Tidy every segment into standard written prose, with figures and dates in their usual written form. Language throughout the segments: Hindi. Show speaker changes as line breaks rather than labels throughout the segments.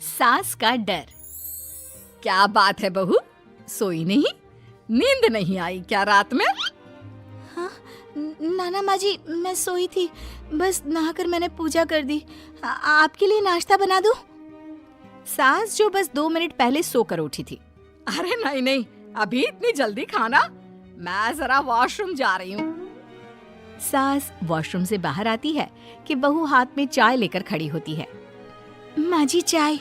सास का डर। क्या बात है बहू, सोई नहीं? नींद नहीं आई क्या रात में?
हाँ नाना माँ जी, मैं सोई थी, बस नहाकर मैंने पूजा कर दी। आपके लिए नाश्ता बना दूं?
सास जो बस 2 मिनट पहले सोकर उठी थी। अरे नहीं नहीं, अभी इतनी जल्दी खाना? मैं जरा वॉशरूम जा रही हूँ। सास वॉशरूम से बाहर आती है कि बहू हाथ में चाय लेकर खड़ी होती है।
माँ जी चाय।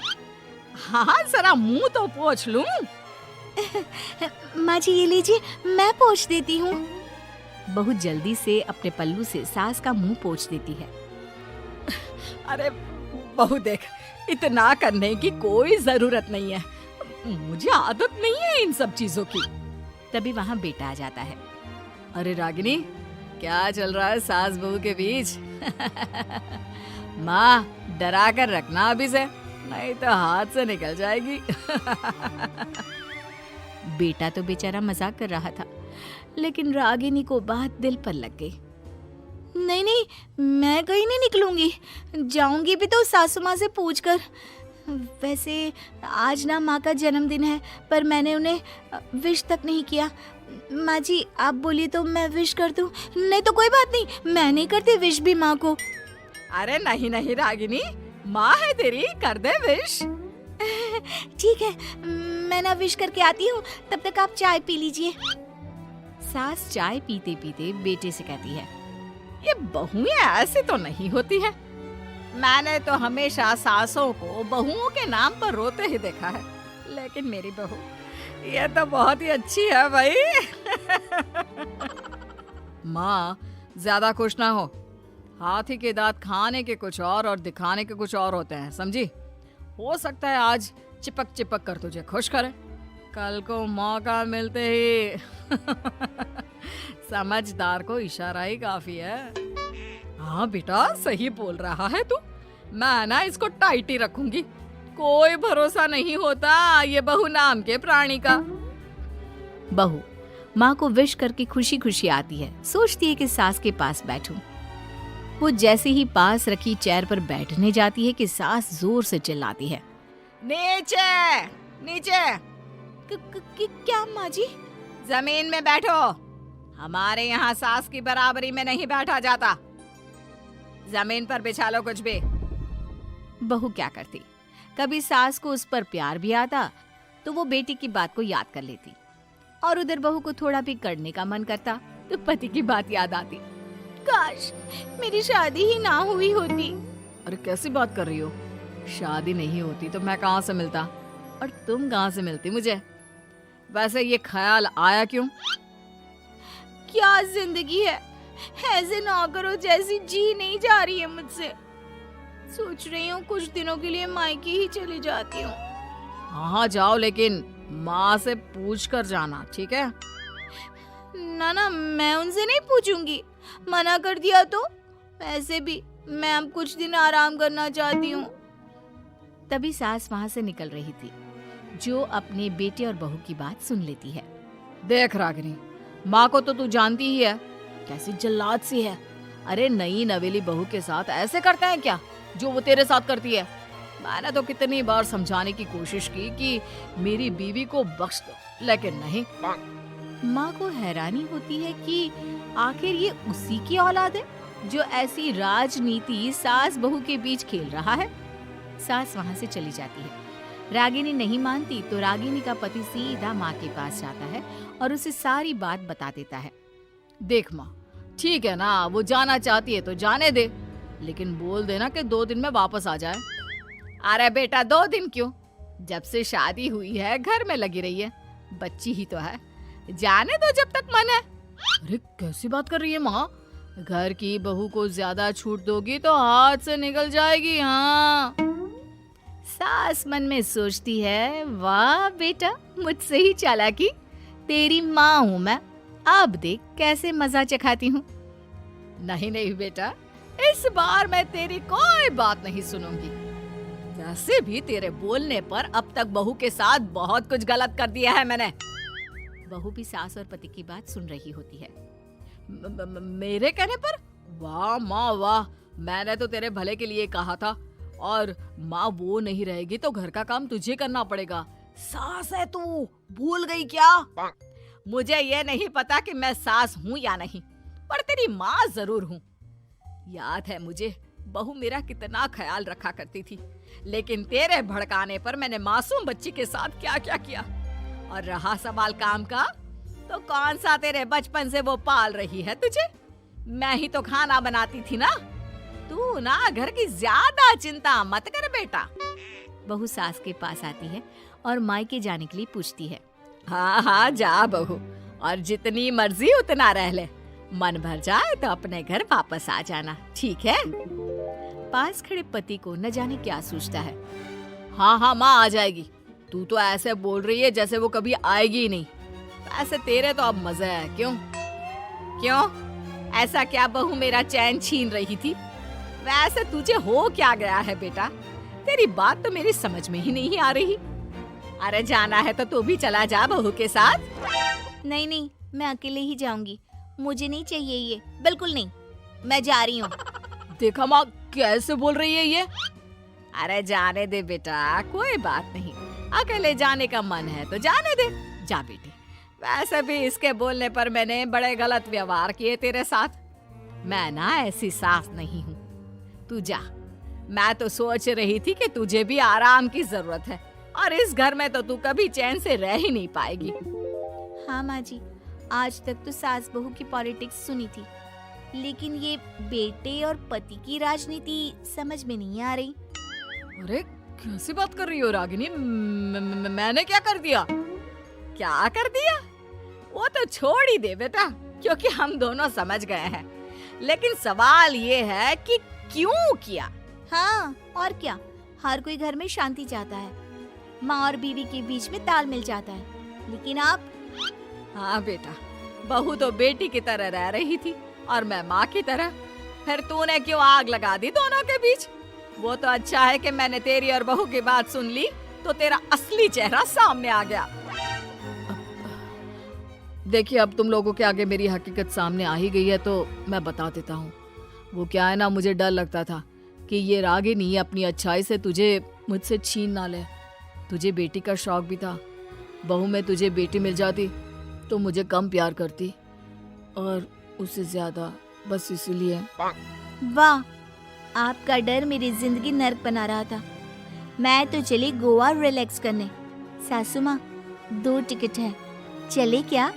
हाँ जरा मुंह तो पोंछ लूं।
माँ जी ये लीजिए, मैं पोंछ देती हूँ।
बहू जल्दी से अपने पल्लू से सास का मुंह पोंछ देती है। अरे बहू देख, इतना करने की कोई जरूरत नहीं है, मुझे आदत नहीं है इन सब चीजों की। तभी वहाँ बेटा आ जाता है। अरे रागिनी, क्या चल रहा है सास बहू के बीच? माँ डरा कर रखना अभी से, नहीं तो हाथ से निकल जाएगी। बेटा तो बेचारा मजाक कर रहा था, लेकिन रागिनी को बात दिल पर लग गई।
नहीं नहीं, मैं कहीं नहीं निकलूंगी, जाऊंगी भी तो सासू माँ से पूछकर। वैसे आज ना माँ का जन्मदिन है, पर मैंने उन्हें विश तक नहीं किया। माँ जी आप बोलिए तो मैं विश कर दूं? नहीं तो कोई बात नहीं, मैं नहीं करती विश भी माँ को।
अरे नहीं नहीं रागिनी, माँ है तेरी, कर दे विश।
ठीक है, मैं ना विश करके आती हूँ, तब तक आप चाय पी लीजिए।
सास चाय पीते पीते बेटे से कहती है, ये बहुएं ऐसी तो नहीं होती है। मैंने तो हमेशा सासों को बहुओं के नाम पर रोते ही देखा है, लेकिन मेरी बहू ये तो बहुत ही अच्छी है भाई। माँ ज्यादा खुश ना हो, हाथी के दांत खाने के कुछ और दिखाने के कुछ और होते हैं, समझी? हो सकता है आज चिपक चिपक कर तुझे खुश करे, कल को मौका मिलते ही समझदार को इशारा ही काफी है। हाँ बेटा सही बोल रहा है तू, मैं ना इसको टाइट ही रखूंगी, कोई भरोसा नहीं होता ये बहू नाम के प्राणी का। बहू माँ को विश करके खुशी खुशी आती है, सोचती है कि सास के पास बैठूं। वो जैसे ही पास रखी चेयर पर बैठने जाती है कि सास जोर से चिल्लाती है, नीचे नीचे।
क्या माँ जी?
जमीन में बैठो, हमारे यहाँ सास की बराबरी में नहीं बैठा जाता, जमीन पर बिछा लो कुछ भी। बहू क्या करती, कभी सास को उस पर प्यार भी आता तो वो बेटी की बात को याद कर लेती, और उधर बहू को थोड़ा भी करने का मन करता तो पति की बात याद आती।
काश मेरी शादी ही ना हुई होती।
अरे कैसी बात कर रही हो, शादी नहीं होती तो मैं कहाँ से मिलता और तुम कहाँ से मिलती मुझे? वैसे ये ख्याल आया क्यों?
क्या जिंदगी है, ऐसे नौकरों जैसी जी नहीं जा रही है मुझसे। सोच रही हूँ कुछ दिनों के लिए मायके ही चली जाती हूँ।
हाँ जाओ, लेकिन माँ से पूछ कर जाना, ठीक है?
ना मैं उनसे नहीं पूछूंगी, मना कर दिया तो। वैसे भी मैं अब कुछ दिन आराम करना चाहती हूँ।
तभी सास वहाँ से निकल रही थी, जो अपने बेटे और बहू की बात सुन लेती है। देख रागिनी, माँ को तो तू जानती ही है, कैसी जल्लाद सी है। अरे नई नवेली बहू के साथ ऐसे करते हैं क्या जो वो तेरे साथ करती है? मैंने तो कितनी बार समझाने की कोशिश की कि मेरी बीवी को बख्श दो, लेकिन नहीं। माँ को हैरानी होती है कि आखिर ये उसी की औलाद है जो ऐसी राजनीति सास बहू के बीच खेल रहा है। सास वहाँ से चली जाती है। रागिनी नहीं मानती तो रागिनी का पति सीधा माँ के पास जाता है और उसे सारी बात बता देता है। देख माँ, ठीक है ना, वो जाना चाहती है तो जाने दे, लेकिन बोल देना कि 2 दिन में वापस आ जाए। अरे बेटा 2 दिन क्यों, जब से शादी हुई है घर में लगी रही है, बच्ची ही तो है, जाने दो जब तक मन है। अरे कैसी बात कर रही है माँ, घर की बहू को ज्यादा छूट दोगी तो हाथ से निकल जाएगी। हाँ, सास मन में सोचती है, वाह बेटा मुझसे ही चालाकी, तेरी माँ हूँ मैं, अब देख कैसे मजा चखाती हूँ। नहीं नहीं बेटा, इस बार मैं तेरी कोई बात नहीं सुनूंगी। वैसे भी तेरे बोलने पर अब तक बहू के साथ बहुत कुछ गलत कर दिया है मैंने। बहू भी सास और पति की बात सुन रही होती है। मेरे कहने पर? वाह माँ वाह, मैंने तो तेरे भले के लिए कहा था और माँ वो नहीं रहेगी तो घर का काम तुझे करना पड़ेगा। सास है तू, भूल गई क्या? मुझे ये नहीं पता कि मैं सास हूँ या नहीं, पर तेरी माँ जरूर हूँ। याद है मुझे बहू मेरा कितना ख्याल रखा करती थी, लेकिन तेरे भड़काने पर मैंने मासूम बच्ची के साथ क्या क्या किया। और रहा सवाल काम का, तो कौन सा तेरे बचपन से वो पाल रही है तुझे? मैं ही तो खाना बनाती थी ना। तू ना घर की ज्यादा चिंता मत कर बेटा।
बहू सास के पास आती है और मायके जाने के लिए पूछती है।
हाँ हाँ जा बहू, और जितनी मर्जी उतना रह ले। मन भर जाए तो अपने घर वापस आ जाना, ठीक है?
पास खड़े पति को न जाने क्या सूझता है।
हाँ हाँ माँ आ जाएगी। तू तो ऐसे बोल रही है जैसे वो कभी आएगी ही नहीं। ऐसे तेरे तो अब मजे है। क्यों क्यों ऐसा क्या बहू मेरा चैन छीन रही थी? वैसे तुझे हो क्या गया है बेटा? तेरी बात तो मेरी समझ में ही नहीं आ रही। अरे जाना है तो तू भी चला जा बहू के साथ।
नहीं नहीं, मैं अकेले ही जाऊंगी। मुझे नहीं चाहिए ये, बिल्कुल नहीं। मैं जा रही हूँ।
देखा माँ कैसे बोल रही है ये। अरे जाने दे बेटा, कोई बात नहीं। अकेले जाने का मन है तो जाने दे। जा बेटी। वैसे भी इसके बोलने पर मैंने बड़े गलत व्यवहार किए तेरे साथ। मैं ना ऐसी सास नहीं हूँ। तू जा। मैं तो सोच रही थी कि तुझे भी आराम की जरूरत है, और इस घर में तो तू कभी चैन से रह ही नहीं पाएगी।
हाँ माँ जी, आज तक तो सास बहू की पॉलिटिक्स सुनी थी, लेकिन ये बेटे और पति की राजनीति समझ में नहीं आ रही।
अरे कैसी बात कर रही हो रागिनी? मैंने क्या कर दिया? क्या कर दिया? वो तो छोड़ ही दे बेटा, क्योंकि हम दोनों समझ गए हैं। लेकिन सवाल ये है कि क्यों किया?
हाँ और क्या, हर कोई घर में शांति चाहता है, माँ और बीवी के बीच में तालमेल चाहता है, लेकिन आप?
हाँ बेटा, बहू तो बेटी की तरह रह रही थी और मैं माँ की तरह। फिर तूने क्यों आग लगा दी दोनों के बीच? वो तो अच्छा है कि मैंने तेरी और बहू की बात सुन ली, तो तेरा असली चेहरा सामने आ गया। देखिए अब तुम लोगों के आगे मेरी हकीकत सामने आ ही गई है तो मैं बता देता हूँ। वो क्या है ना, मुझे डर लगता था कि ये रागिनी अपनी अच्छाई से तुझे मुझसे छीन ना ले। तुझे बेटी का शौक भी था। बहू में तुझे बेटी मिल जाती तो मुझे कम प्यार करती, और उससे ज्यादा, बस इसीलिए।
वाह, आपका डर मेरी जिंदगी नर्क बना रहा था। मैं तो चली गोवा रिलैक्स करने। सासू माँ, 2 टिकट है, चले क्या?